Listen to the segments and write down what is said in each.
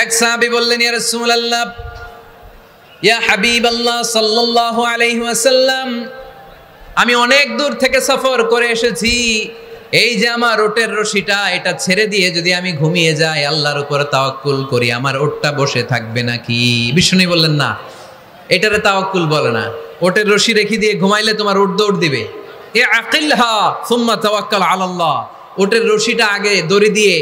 এক সাহাবী বললেন, ইয়া রাসূলুল্লাহ, ইয়া হাবিবাল্লাহ সাল্লাল্লাহু আলাইহি ওয়াসাল্লাম, আমি অনেক দূর থেকে সফর করে এসেছি, এই যে আমার ওটের রশিটা এটা ছেড়ে দিয়ে যদি আমি ঘুমিয়ে যাই, আল্লাহর উপর তাওয়াক্কুল করি, আমার ওটটা বসে থাকবে নাকি? বিষ্ণু বললেন, না, এটারে তাওয়াক্কুল বলে না। ওটের রশি রেখে দিয়ে ঘুমাইলে তোমার উট দৌড় দিবে। এ আকিলহা সুম্মা তাওয়াক্কাল আলাল্লাহ, ওটের রশিটা আগে দড়ি দিয়ে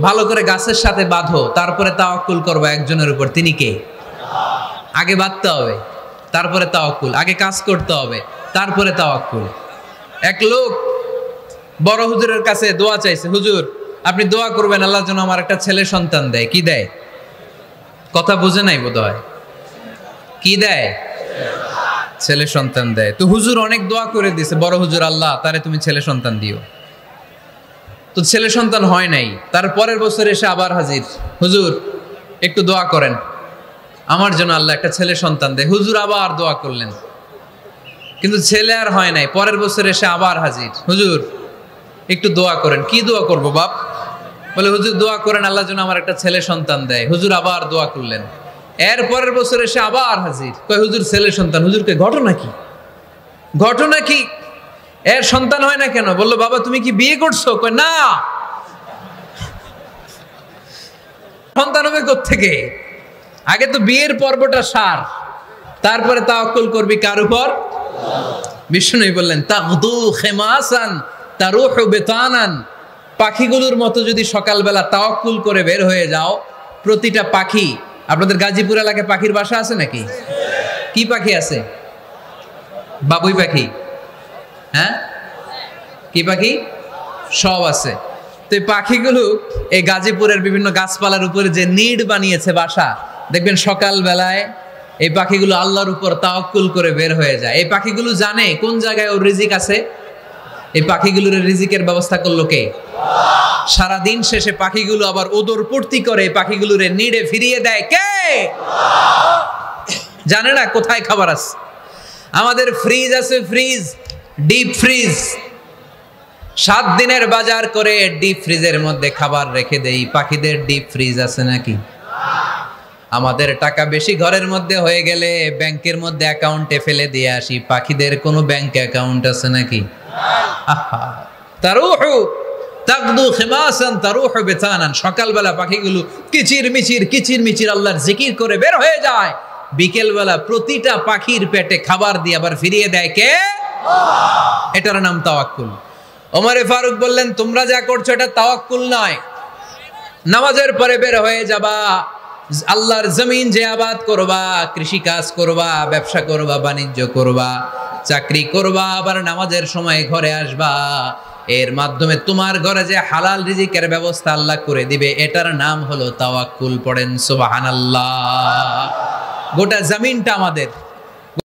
ভালো করে গাছের সাথে বাঁধো, তারপরে তাওয়াক্কুল করবে একজনের উপর। তিনি কে? আগে বাঁধতে হবে, তারপরে তাওয়াক্কুল। আগে কাজ করতে হবে, তারপরে তাওয়াক্কুল। এক লোক বড় হুজুরের কাছে দোয়া চাইছে, হুজুর আপনি দোয়া করবেন আল্লাহ যেন আমার একটা ছেলে সন্তান দেয়। কি দেয়? কথা বুঝে নাই বোধহয়। কি দেয়? ছেলে সন্তান দেয়। তো হুজুর অনেক দোয়া করে দিছে, বড় হুজুর, আল্লাহ তারে তুমি ছেলে সন্তান দিও। তো ছেলে সন্তান হয় নাই। তার পরের বছর এসে আবার হাজির, হুজুর একটু দোয়া করেন আমার জন্য আল্লাহ একটা ছেলে সন্তান দেয়। হুজুর আবার দোয়া করলেন, কিন্তু ছেলে আর হয় নাই। পরের বছর এসে আবার হাজির, হুজুর একটু দোয়া করেন। কি দোয়া করবো বাপ? বলে হুজুর দোয়া করেন আল্লাহ যেন আমার একটা ছেলে সন্তান দেয়। হুজুর আবার দোয়া করলেন। এর পরের বছর এসে আবার হাজির, কয় হুজুর ছেলে সন্তান। হুজুরকে ঘটনা কি? ঘটনা কি? এর সন্তান হয় না কেন? বললো বাবা তুমি কি বিয়ে করছো? কয় না। সন্তান হবে কোত্থেকে? আগে তো বিয়ের পর্বটা সার, তারপরে তাওয়াক্কুল করবি কার উপর? বিষ্ণু বললেন, তাগদু খেমাসান তারুহু বিতানান, পাখিগুলোর মতো যদি সকালবেলা তাওয়াক্কুল করে বের হয়ে যাও, প্রতিটা পাখি, আপনাদের গাজীপুর এলাকায় পাখির বাসা আছে নাকি? কি পাখি আছে? বাবুই পাখি? হ্যাঁ, কি পাখি? সব আছে। তো এই পাখিগুলো এই গাজীপুরের বিভিন্ন গাছপালার উপরে যে নিড বানিয়েছে বাসা, দেখবেন সকাল বেলায় এই পাখিগুলো আল্লাহর উপর তাওয়াক্কুল করে বের হয়ে যায়। এই পাখিগুলো জানে কোন জায়গায় ওর রিজিক আছে। এই পাখিগুলোর রিজিকের ব্যবস্থা করলো কে? সারাদিন শেষে পাখিগুলো আবার ওদর পূর্তি করে পাখিগুলোর নিডে ফিরিয়ে দেয় কে? জানে না কোথায় খাবার আছে। আমাদের ফ্রিজ আছে, ফ্রিজ, ডিপ ফ্রিজ, 7 দিনের বাজার করে ডিপ ফ্রিজের মধ্যে খাবার রেখে দেই। পাখিদের ডিপ ফ্রিজ আছে নাকি? আমাদের টাকা বেশি ঘরের মধ্যে হয়ে গেলে ব্যাংকের মধ্যে অ্যাকাউন্টে ফেলে দিয়ে আসি। পাখিদের কোনো ব্যাংক অ্যাকাউন্ট আছে নাকি? তারুহু তাগদু খিমাসান তারুহু বিতানান, সকালবেলা পাখিগুলো কিচির মিচির আল্লাহর জিকির করে বের হয়ে যায়। বিকেলবেলা প্রতিটা পাখির পেটে খাবার দিয়ে আবার ফিরিয়ে দেয় কে? এটার নাম তাওয়াক্কুল। ওমরে ফারুক বললেন, তোমরা যা করছো এটা তাওয়াক্কুল নয়। নামাজের পরে বের হয়ে যাবা, আল্লাহর জমিন যে আবাদ করবা, কৃষি কাজ করবা, ব্যবসা করবা, বাণিজ্য করবা, চাকরি করবা, আবার নামাজের সময় ঘরে আসবা। এর মাধ্যমে তোমার ঘরে যে হালাল রিজিকের ব্যবস্থা আল্লাহ করে দিবে, এটার নাম হলো তাওয়াক্কুল। পড়েন সুবহানাল্লাহ। গোটা জমিনটা আমাদের।